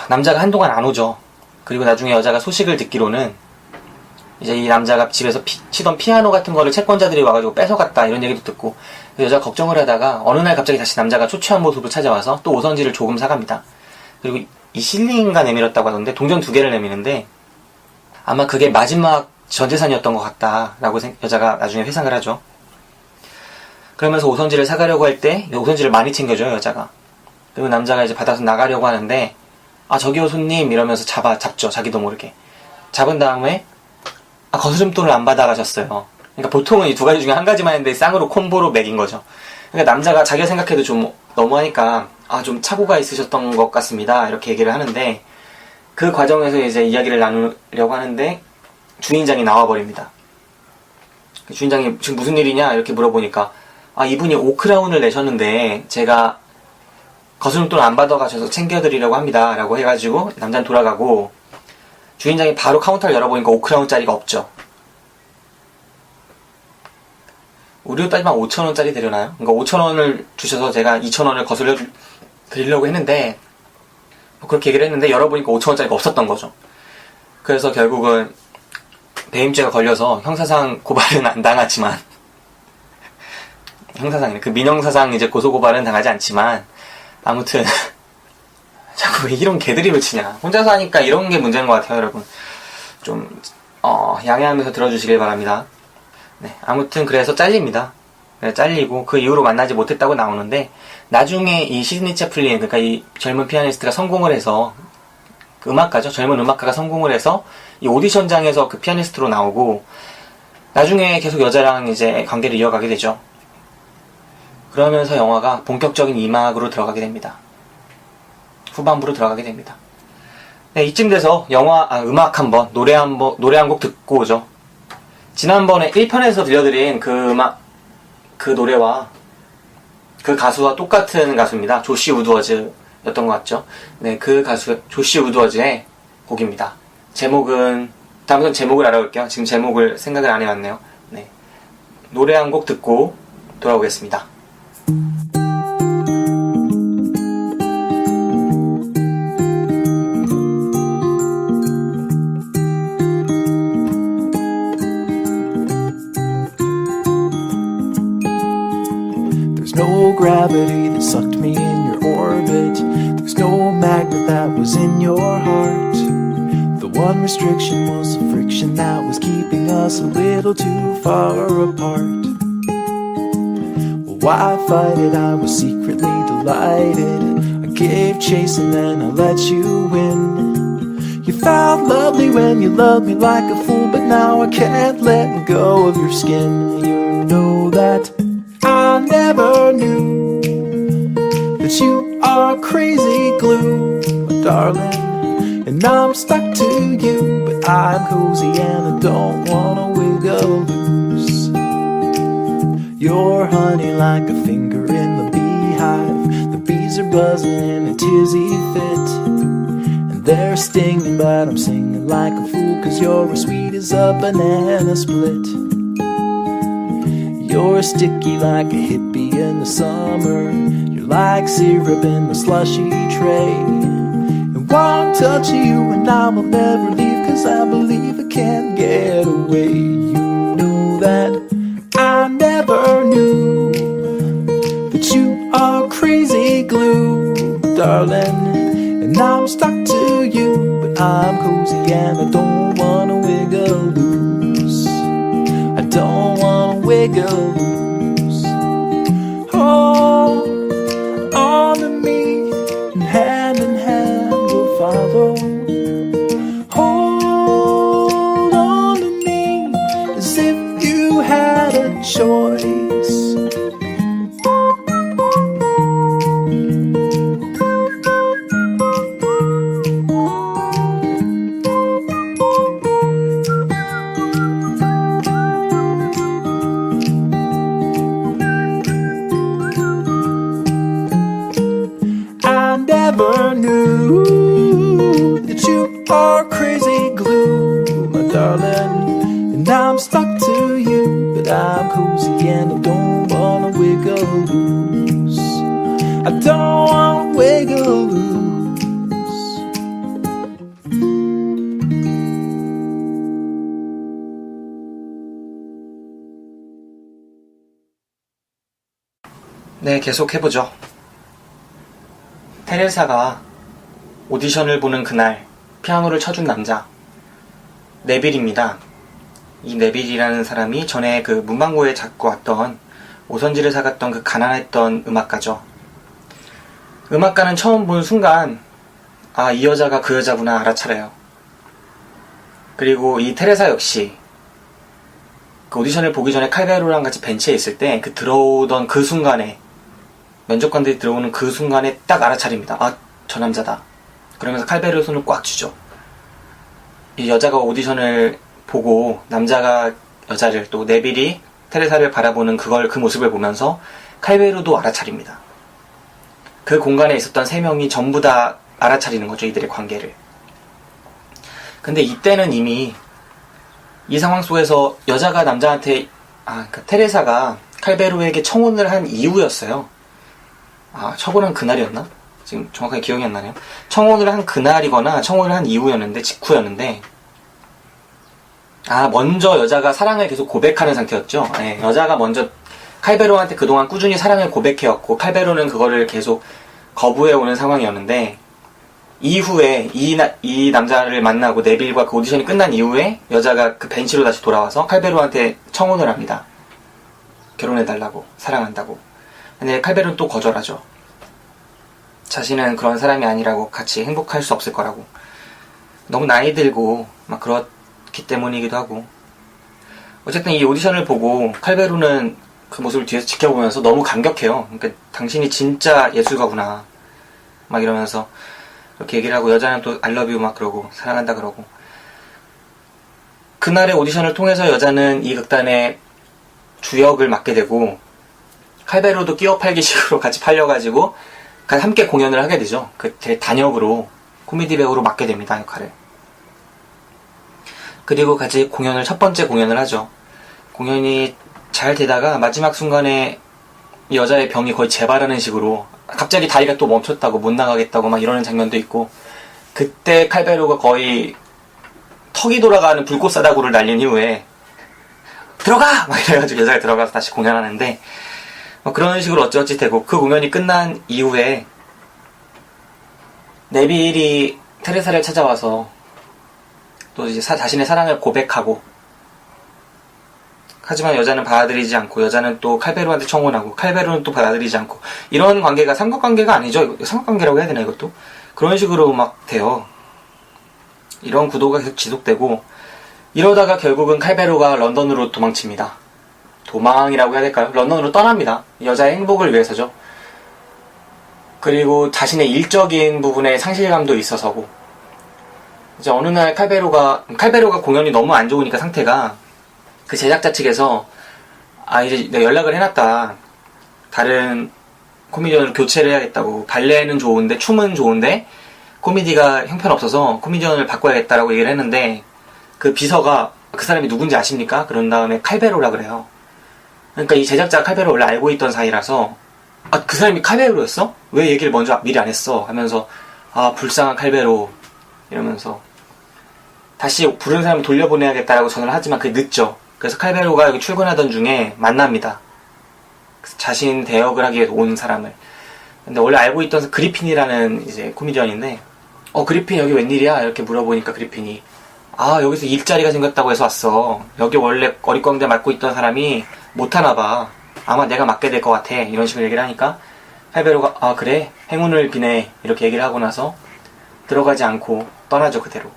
남자가 한동안 안 오죠. 그리고 나중에 여자가 소식을 듣기로는 이제 이 남자가 집에서 치던 피아노 같은 거를 채권자들이 와가지고 뺏어갔다, 이런 얘기도 듣고, 여자가 걱정을 하다가 어느 날 갑자기 다시 남자가 초췌한 모습으로 찾아와서 또 오선지를 조금 사갑니다. 그리고 이 실링인가 내밀었다고 하던데, 동전 2개를 내미는데 아마 그게 마지막 전재산이었던 것 같다라고 여자가 나중에 회상을 하죠. 그러면서 오선지를 사가려고 할 때 오선지를 많이 챙겨줘요, 여자가. 그리고 남자가 이제 받아서 나가려고 하는데, 저기요 손님, 이러면서 잡죠. 자기도 모르게 잡은 다음에 거스름돈을 안 받아가셨어요. 그러니까 보통은 이 두 가지 중에 한 가지만 했는데 쌍으로 콤보로 매긴 거죠. 그러니까 남자가 자기가 생각해도 좀 너무하니까 좀 착오가 있으셨던 것 같습니다, 이렇게 얘기를 하는데, 그 과정에서 이제 이야기를 나누려고 하는데 주인장이 나와버립니다. 주인장이 지금 무슨 일이냐 이렇게 물어보니까, 이분이 5크라운을 내셨는데 제가 거스름돈 안 받아가셔서 챙겨드리려고 합니다 라고 해가지고 남자는 돌아가고, 주인장이 바로 카운터를 열어보니까 5크라운짜리가 없죠. 우리로 따지면 5,000원짜리 되려나요? 그러니까 5,000원을 주셔서 제가 2,000원을 거슬려 드리려고 했는데, 뭐 그렇게 얘기를 했는데 열어보니까 5,000원짜리가 없었던 거죠. 그래서 결국은 배임죄가 걸려서 형사상 고발은 안 당하지만 형사상이네. 그 민형사상 이제 고소고발은 당하지 않지만 아무튼 자꾸 왜 이런 개드립을 치냐. 혼자서 하니까 이런 게 문제인 것 같아요, 여러분. 좀 양해하면서 들어주시길 바랍니다. 네, 아무튼 그래서 잘립니다. 잘리고 그 이후로 만나지 못했다고 나오는데, 나중에 이 시드니 채플린, 그러니까 이 젊은 피아니스트가 성공을 해서, 그 음악가죠, 젊은 음악가가 성공을 해서 이 오디션장에서 그 피아니스트로 나오고, 나중에 계속 여자랑 이제 관계를 이어가게 되죠. 그러면서 영화가 본격적인 2막으로 들어가게 됩니다. 후반부로 들어가게 됩니다. 네, 이쯤 돼서 음악 한번, 노래 한 곡 듣고 오죠. 지난번에 1편에서 들려드린 그 노래와 그 가수와 똑같은 가수입니다. 조시 우드워즈였던 것 같죠? 네, 그 가수, 조시 우드워즈의 곡입니다. 다음부터는 제목을 알아볼게요. 지금 제목을 생각을 안 해왔네요. 네. 노래 한 곡 듣고 돌아오겠습니다. No gravity that sucked me in your orbit. There's no magnet that was in your heart. The one restriction was the friction that was keeping us a little too far apart. Well, why fight it? I was secretly delighted. I gave chase and then I let you win. You felt lovely when you loved me like a fool, but now I can't let go of your skin. You know that I never knew that you are crazy glue, my darling, and I'm stuck to you, but I'm cozy and I don't wanna wiggle loose. You're honey like a finger in the beehive. The bees are buzzing in a tizzy fit, and they're stinging, but I'm singing like a fool, 'cause you're as sweet as a banana split. You're sticky like a hippie in the summer. You're like syrup in the slushy tray. And one touch of you and I will never leave, 'cause I believe I can't get away. You know that I never knew that you are crazy glue, darling, and I'm stuck to you, but I'm cozy and I don't wanna wiggle loose. I don't wanna wiggle loose. Hold on to me, and hand we'll follow. Hold on to me, as if you had a choice. Never knew that you are crazy glue, my darling, and I'm stuck to you, but I'm cozy and I don't wanna wiggle loose. I don't wanna wiggle loose. 네, 계속해보죠. 테레사가 오디션을 보는 그날 피아노를 쳐준 남자, 네빌입니다. 이 네빌이라는 사람이 전에 그 문방구에 잡고 왔던, 오선지를 사갔던 그 가난했던 음악가죠. 음악가는 처음 본 순간 아, 이 여자가 그 여자구나 알아차려요. 그리고 이 테레사 역시 그 오디션을 보기 전에 칼베로랑 같이 벤치에 있을 때 그 들어오던 그 순간에, 면접관들이 들어오는 그 순간에 딱 알아차립니다. 아, 저 남자다. 그러면서 칼베르 손을 꽉 쥐죠. 이 여자가 오디션을 보고 남자가 여자를, 또 네빌이 테레사를 바라보는 그 모습을 보면서 칼베르도 알아차립니다. 그 공간에 있었던 세 명이 전부 다 알아차리는 거죠, 이들의 관계를. 근데 이때는 이미 이 상황 속에서 여자가 남자한테 그러니까 테레사가 칼베로에게 청혼을 한 이후였어요. 청혼한 그날이었나? 지금 정확하게 기억이 안 나네요. 청혼을 한 그날이거나 청혼을 한 이후였는데, 직후였는데, 먼저 여자가 사랑을 계속 고백하는 상태였죠. 네, 여자가 먼저 칼베로한테 그동안 꾸준히 사랑을 고백해왔고, 칼베로는 그거를 계속 거부해오는 상황이었는데, 이후에 이 남자를 만나고 네빌과 그 오디션이 끝난 이후에 여자가 그 벤치로 다시 돌아와서 칼베로한테 청혼을 합니다. 결혼해달라고, 사랑한다고. 근데 칼베로는 또 거절하죠. 자신은 그런 사람이 아니라고, 같이 행복할 수 없을 거라고. 너무 나이 들고 막 그렇기 때문이기도 하고. 어쨌든 이 오디션을 보고 칼베로는 그 모습을 뒤에서 지켜보면서 너무 감격해요. 그러니까 당신이 진짜 예술가구나 막 이러면서 그렇게 얘기를 하고, 여자는 또 I love you 막 그러고 사랑한다 그러고. 그날의 오디션을 통해서 여자는 이 극단의 주역을 맡게 되고, 칼베로도 끼워 팔기식으로 같이 팔려가지고 함께 공연을 하게 되죠. 그 단역으로, 코미디 배우로 맡게 됩니다, 역할을. 그리고 같이 첫 번째 공연을 하죠. 공연이 잘 되다가 마지막 순간에 이 여자의 병이 거의 재발하는 식으로 갑자기 다리가 또 멈췄다고, 못 나가겠다고 막 이러는 장면도 있고, 그때 칼베로가 거의 턱이 돌아가는 불꽃사다구를 날린 이후에 들어가! 막 이래가지고 여자가 들어가서 다시 공연하는데, 그런 식으로 어찌어찌 되고, 그 공연이 끝난 이후에 네빌이 테레사를 찾아와서 또 이제 자신의 사랑을 고백하고, 하지만 여자는 받아들이지 않고, 여자는 또 칼베로한테 청혼하고, 칼베로는 또 받아들이지 않고, 이런 관계가 삼각관계가 아니죠. 삼각관계라고 해야 되나 이것도? 그런 식으로 막 돼요. 이런 구도가 계속 지속되고, 이러다가 결국은 칼베로가 런던으로 도망칩니다. 도망이라고 해야 될까요? 런던으로 떠납니다. 여자의 행복을 위해서죠. 그리고 자신의 일적인 부분에 상실감도 있어서고, 이제 어느 날 칼베로가 공연이 너무 안 좋으니까 상태가, 그 제작자 측에서 이제 내가 연락을 해놨다. 다른 코미디언으로 교체를 해야겠다고. 발레는 좋은데, 춤은 좋은데 코미디가 형편없어서 코미디언을 바꿔야겠다라고 얘기를 했는데, 그 비서가 그 사람이 누군지 아십니까? 그런 다음에 칼베로라 그래요. 그러니까 이 제작자가 칼베로 원래 알고 있던 사이라서, 그 사람이 칼베로였어? 왜 얘기를 먼저 미리 안 했어? 하면서 불쌍한 칼베로 이러면서 다시 부른 사람을 돌려보내야겠다라고 전화를 하지만 그게 늦죠. 그래서 칼베로가 여기 출근하던 중에 만납니다. 자신 대역을 하기 위해서 온 사람을. 근데 원래 알고 있던 그리핀이라는 이제 코미디언인데, 그리핀 여기 웬일이야? 이렇게 물어보니까 그리핀이, 여기서 일자리가 생겼다고 해서 왔어. 여기 원래 어릿광대 맡고 있던 사람이 못하나봐. 아마 내가 맡게 될 것 같아. 이런 식으로 얘기를 하니까 칼베로가 그래? 행운을 비네. 이렇게 얘기를 하고 나서 들어가지 않고 떠나죠, 그대로.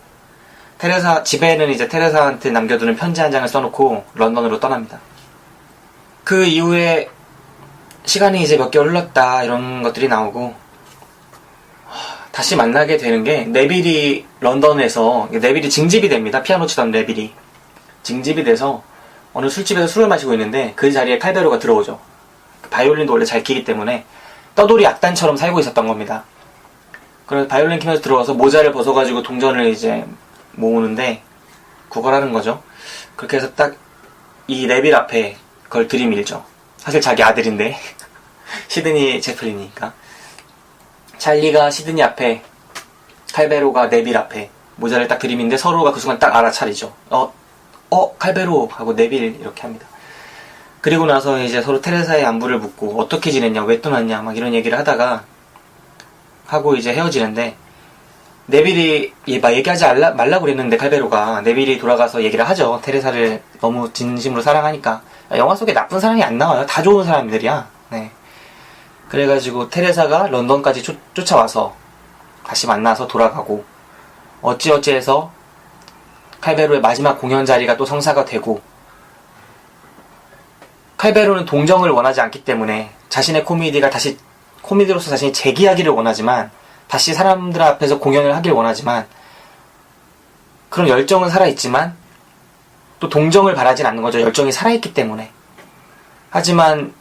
집에는 이제 테레사한테 남겨두는 편지 한 장을 써놓고 런던으로 떠납니다. 그 이후에 시간이 이제 몇 개월 흘렀다, 이런 것들이 나오고, 다시 만나게 되는 게, 네빌이 런던에서, 네빌이 징집이 됩니다. 피아노 치던 네빌이 징집이 돼서 어느 술집에서 술을 마시고 있는데, 그 자리에 칼베로가 들어오죠. 바이올린도 원래 잘 키기 때문에 떠돌이 악단처럼 살고 있었던 겁니다. 그래서 바이올린 키면서 들어와서 모자를 벗어가지고 동전을 이제 모으는데, 구걸하는 거죠. 그렇게 해서 딱 이 네빌 앞에 그걸 들이밀죠. 사실 자기 아들인데 시드니 제플린이니까. 찰리가 시드니 앞에, 칼베로가 네빌 앞에 모자를 딱 들이미는데 서로가 그 순간 딱 알아차리죠. 칼베로 하고 네빌 이렇게 합니다. 그리고 나서 이제 서로 테레사의 안부를 묻고, 어떻게 지냈냐, 왜 떠났냐 막 이런 얘기를 하다가 하고 이제 헤어지는데, 네빌이 막 얘기하지 말라고 그랬는데 칼베로가, 네빌이 돌아가서 얘기를 하죠. 테레사를 너무 진심으로 사랑하니까. 영화 속에 나쁜 사람이 안 나와요. 다 좋은 사람들이야. 네. 그래가지고 테레사가 런던까지 쫓아와서 다시 만나서 돌아가고, 어찌어찌해서 칼베로의 마지막 공연 자리가 또 성사가 되고, 칼베로는 동정을 원하지 않기 때문에 자신의 코미디로서 자신이 재기하기를 원하지만, 다시 사람들 앞에서 공연을 하길 원하지만, 그런 열정은 살아있지만 또 동정을 바라진 않는 거죠. 열정이 살아있기 때문에. 하지만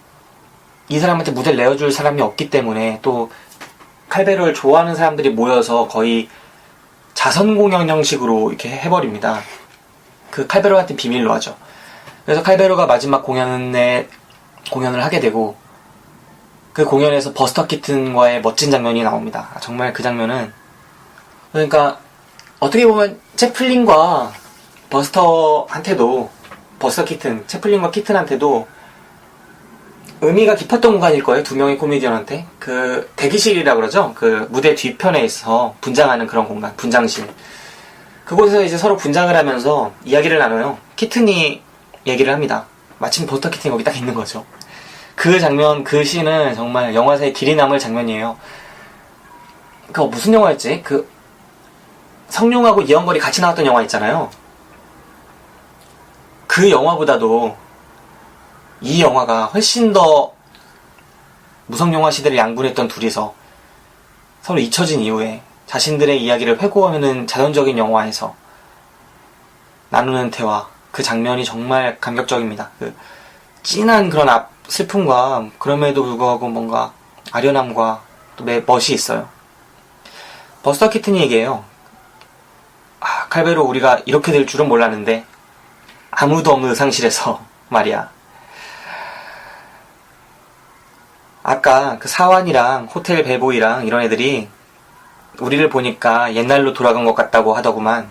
이 사람한테 무대를 내어줄 사람이 없기 때문에, 또 칼베로를 좋아하는 사람들이 모여서 거의 자선 공연 형식으로 이렇게 해버립니다. 그 칼베로 같은 비밀로 하죠. 그래서 칼베로가 마지막 공연을 하게 되고, 그 공연에서 버스터 키튼과의 멋진 장면이 나옵니다. 정말 그 장면은, 그러니까 어떻게 보면 채플린과 버스터 키튼, 채플린과 키튼한테도 의미가 깊었던 공간일 거예요. 두 명의 코미디언한테. 그 대기실이라 그러죠. 그 무대 뒤편에 있어 분장하는 그런 공간, 분장실. 그곳에서 이제 서로 분장을 하면서 이야기를 나눠요. 키튼이 얘기를 합니다. 마침 버스터 키튼이 거기 딱 있는 거죠. 그 장면, 그 씬은 정말 영화사에 길이 남을 장면이에요. 그 무슨 영화였지? 그 성룡하고 이영걸이 같이 나왔던 영화 있잖아요. 그 영화보다도 이 영화가 훨씬 더 무성영화 시대를 양분했던 둘이서 서로 잊혀진 이후에 자신들의 이야기를 회고하는 자연적인 영화에서 나누는 대화, 그 장면이 정말 감격적입니다. 그 진한 그런 슬픔과 그럼에도 불구하고 뭔가 아련함과 또 멋이 있어요. 버스터 키튼이 얘기해요. 칼베로 우리가 이렇게 될 줄은 몰랐는데 아무도 없는 의상실에서 말이야. 아까 그 사완이랑 호텔 벨보이랑 이런 애들이 우리를 보니까 옛날로 돌아간 것 같다고 하더구만.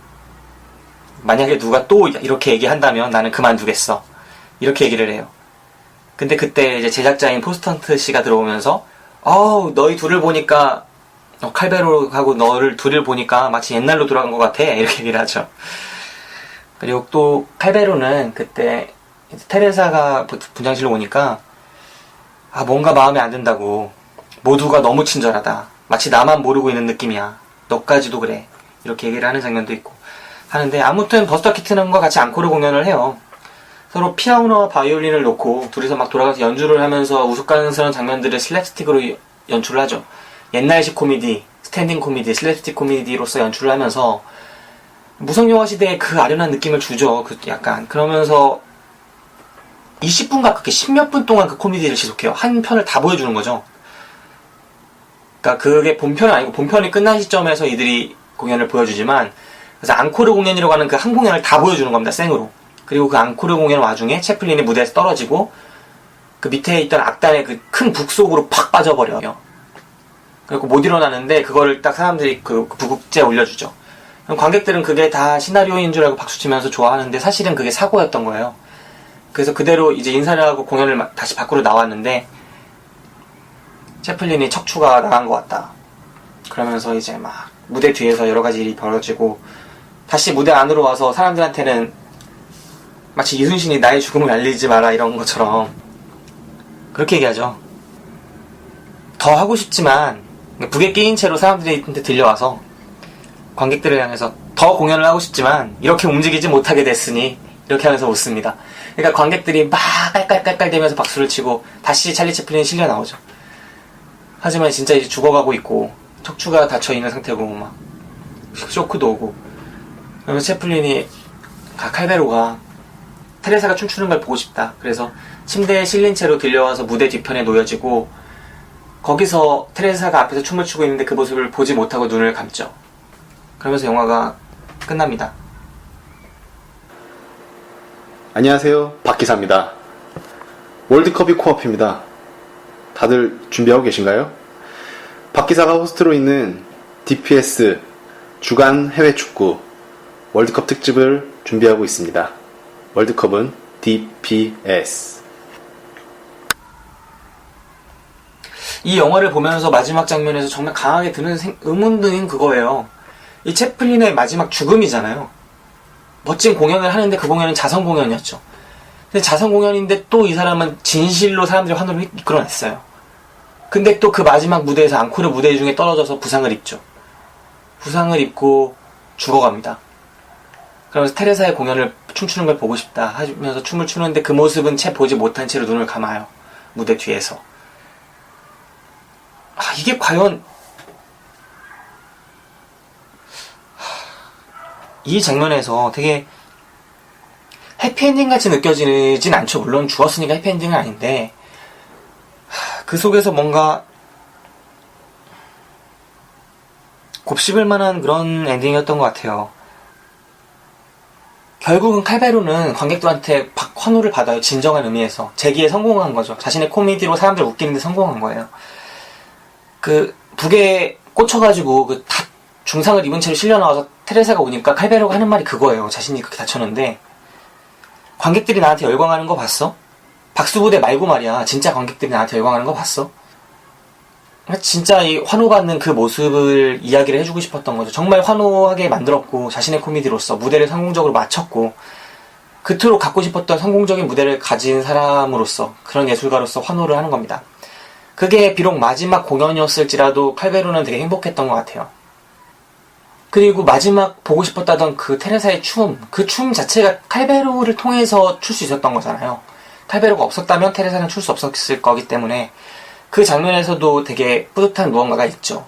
만약에 누가 또 이렇게 얘기한다면 나는 그만두겠어. 이렇게 얘기를 해요. 근데 그때 이제 제작자인 포스턴트 씨가 들어오면서 너희 둘을 보니까 칼베로하고 너를 둘을 보니까 마치 옛날로 돌아간 것 같아. 이렇게 얘기를 하죠. 그리고 또 칼베로는 그때 테레사가 분장실로 오니까 뭔가 마음에 안 든다고. 모두가 너무 친절하다. 마치 나만 모르고 있는 느낌이야. 너까지도 그래. 이렇게 얘기를 하는 장면도 있고 하는데, 아무튼 버스터 키튼과 같이 앙코르 공연을 해요. 서로 피아노와 바이올린을 놓고 둘이서 막 돌아가서 연주를 하면서 우스꽝스러운 장면들을 슬랩스틱으로 연출을 하죠. 옛날식 코미디, 스탠딩 코미디, 슬랩스틱 코미디로서 연출을 하면서 무성영화 시대의 그 아련한 느낌을 주죠. 약간 그러면서 20분 가깝게 10몇 분 동안 그 코미디를 지속해요. 한 편을 다 보여주는 거죠. 그러니까 그게 본편은 아니고, 본편이 끝난 시점에서 이들이 공연을 보여주지만, 그래서 앙코르 공연이라고 하는 그 한 공연을 다 보여주는 겁니다. 생으로. 그리고 그 앙코르 공연 와중에 채플린이 무대에서 떨어지고 그 밑에 있던 악단의 그 큰 북 속으로 팍 빠져버려요. 그리고 못 일어나는데 그거를 딱 사람들이 그 부국제에 올려주죠. 그럼 관객들은 그게 다 시나리오인 줄 알고 박수치면서 좋아하는데, 사실은 그게 사고였던 거예요. 그래서 그대로 이제 인사를 하고 공연을 다시 밖으로 나왔는데, 채플린이 척추가 나간 것 같다. 그러면서 이제 막 무대 뒤에서 여러 가지 일이 벌어지고, 다시 무대 안으로 와서 사람들한테는 마치 이순신이 나의 죽음을 알리지 마라 이런 것처럼 그렇게 얘기하죠. 더 하고 싶지만 북에 끼인 채로 사람들한테 들려와서 관객들을 향해서 더 공연을 하고 싶지만 이렇게 움직이지 못하게 됐으니 이렇게 하면서 웃습니다. 그러니까 관객들이 막 깔깔깔깔 대면서 박수를 치고 다시 찰리 채플린이 실려 나오죠. 하지만 진짜 이제 죽어가고 있고 척추가 닫혀있는 상태고 막 쇼크도 오고, 그러면서 채플린이 칼베로가 테레사가 춤추는 걸 보고 싶다. 그래서 침대에 실린 채로 들려와서 무대 뒤편에 놓여지고, 거기서 테레사가 앞에서 춤을 추고 있는데 그 모습을 보지 못하고 눈을 감죠. 그러면서 영화가 끝납니다. 안녕하세요, 박기사입니다. 월드컵이 코앞입니다. 다들 준비하고 계신가요? 박기사가 호스트로 있는 DPS 주간 해외 축구 월드컵 특집을 준비하고 있습니다. 월드컵은 DPS. 이 영화를 보면서 마지막 장면에서 정말 강하게 드는 의문등인 그거예요. 이 채플린의 마지막 죽음이잖아요. 멋진 공연을 하는데 그 공연은 자선 공연이었죠. 근데 자선 공연인데 또 이 사람은 진실로 사람들의 환호를 이끌어냈어요. 근데 또 그 마지막 무대에서 앙코르 무대 중에 떨어져서 부상을 입죠. 부상을 입고 죽어갑니다. 그러면서 테레사의 공연을 춤추는 걸 보고 싶다 하면서 춤을 추는데 그 모습은 채 보지 못한 채로 눈을 감아요. 무대 뒤에서. 이게 과연 이 장면에서 되게 해피엔딩 같이 느껴지진 않죠. 물론 죽었으니까 해피엔딩은 아닌데, 그 속에서 뭔가 곱씹을 만한 그런 엔딩이었던 것 같아요. 결국은 칼베로는 관객들한테 환호를 받아요. 진정한 의미에서. 재기에 성공한 거죠. 자신의 코미디로 사람들 웃기는데 성공한 거예요. 그 북에 꽂혀가지고 그 다 중상을 입은 채로 실려 나와서 테레사가 오니까 칼베로가 하는 말이 그거예요. 자신이 그렇게 다쳤는데 관객들이 나한테 열광하는 거 봤어? 박수부대 말고 말이야. 진짜 관객들이 나한테 열광하는 거 봤어? 진짜 이 환호받는 그 모습을 이야기를 해주고 싶었던 거죠. 정말 환호하게 만들었고 자신의 코미디로서 무대를 성공적으로 마쳤고 그토록 갖고 싶었던 성공적인 무대를 가진 사람으로서 그런 예술가로서 환호를 하는 겁니다. 그게 비록 마지막 공연이었을지라도 칼베로는 되게 행복했던 것 같아요. 그리고 마지막 보고 싶었다던 그 테레사의 춤, 그 춤 자체가 칼베로를 통해서 출 수 있었던 거잖아요. 칼베로가 없었다면 테레사는 출 수 없었을 거기 때문에 그 장면에서도 되게 뿌듯한 무언가가 있죠.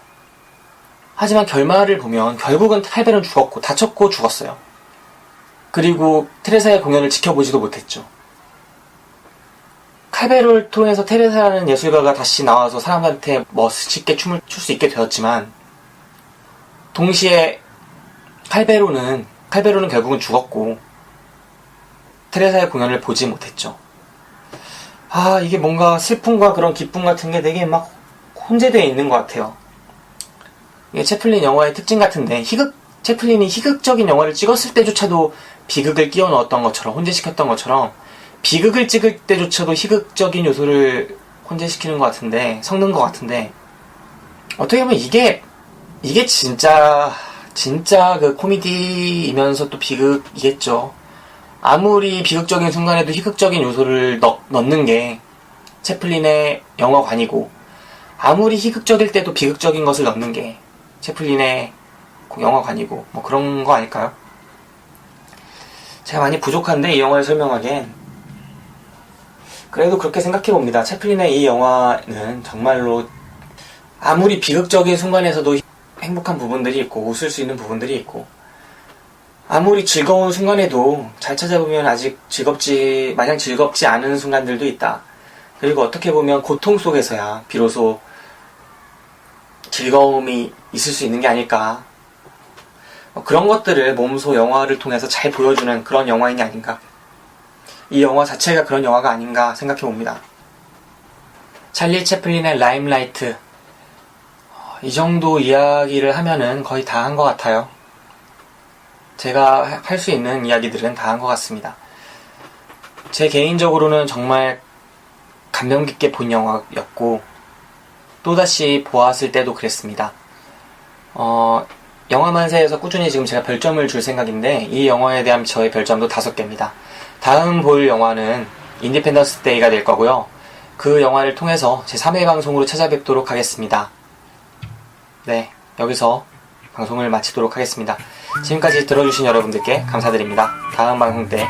하지만 결말을 보면 결국은 칼베로는 죽었고 다쳤고 죽었어요. 그리고 테레사의 공연을 지켜보지도 못했죠. 칼베로를 통해서 테레사라는 예술가가 다시 나와서 사람들한테 멋있게 춤을 출 수 있게 되었지만 동시에 칼베로는 결국은 죽었고 테레사의 공연을 보지 못했죠. 이게 뭔가 슬픔과 그런 기쁨 같은 게 되게 막 혼재되어 있는 것 같아요. 이게 채플린 영화의 특징 같은데 채플린이 희극적인 영화를 찍었을 때조차도 비극을 끼워 넣었던 것처럼 혼재시켰던 것처럼 비극을 찍을 때조차도 희극적인 요소를 혼재시키는 것 같은데 섞는 것 같은데 어떻게 보면 이게 진짜 그 코미디이면서 또 비극이겠죠. 아무리 비극적인 순간에도 희극적인 요소를 넣는 게 채플린의 영화관이고 아무리 희극적일 때도 비극적인 것을 넣는 게 채플린의 영화관이고 뭐 그런 거 아닐까요? 제가 많이 부족한데 이 영화를 설명하기엔 그래도 그렇게 생각해봅니다. 채플린의 이 영화는 정말로 아무리 비극적인 순간에서도 행복한 부분들이 있고 웃을 수 있는 부분들이 있고 아무리 즐거운 순간에도 잘 찾아보면 아직 마냥 즐겁지 않은 순간들도 있다. 그리고 어떻게 보면 고통 속에서야 비로소 즐거움이 있을 수 있는 게 아닐까. 그런 것들을 몸소 영화를 통해서 잘 보여주는 그런 영화인이 아닌가. 이 영화 자체가 그런 영화가 아닌가 생각해봅니다. 찰리 채플린의 라임라이트. 이 정도 이야기를 하면은 거의 다 한 것 같아요. 제가 할 수 있는 이야기들은 다 한 것 같습니다. 제 개인적으로는 정말 감명 깊게 본 영화였고 또다시 보았을 때도 그랬습니다. 영화만세에서 꾸준히 지금 제가 별점을 줄 생각인데 이 영화에 대한 저의 별점도 5개입니다. 다음 볼 영화는 인디펜던스 데이가 될 거고요. 그 영화를 통해서 제 3회 방송으로 찾아뵙도록 하겠습니다. 네, 여기서 방송을 마치도록 하겠습니다. 지금까지 들어주신 여러분들께 감사드립니다. 다음 방송 때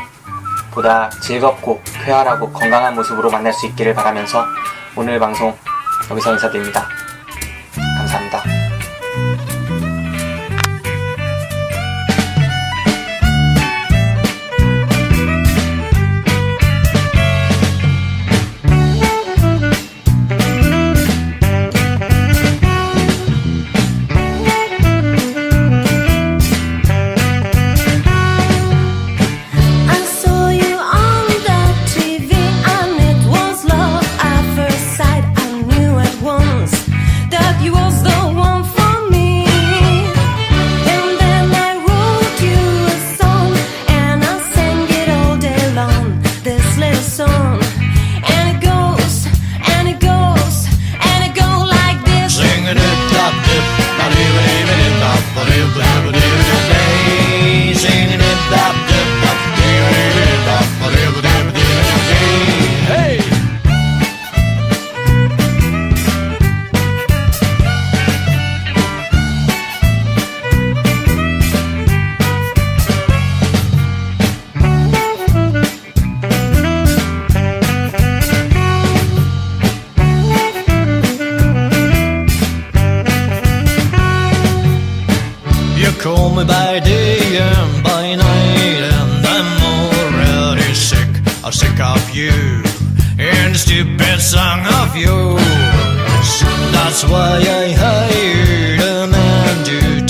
보다 즐겁고 쾌활하고 건강한 모습으로 만날 수 있기를 바라면서 오늘 방송 여기서 인사드립니다. 감사합니다. Call me by day and by night, and I'm already sick of you and the stupid song of yours. That's why I hired a man to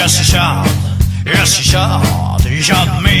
Yes, he shot. Yes, he shot. He shot me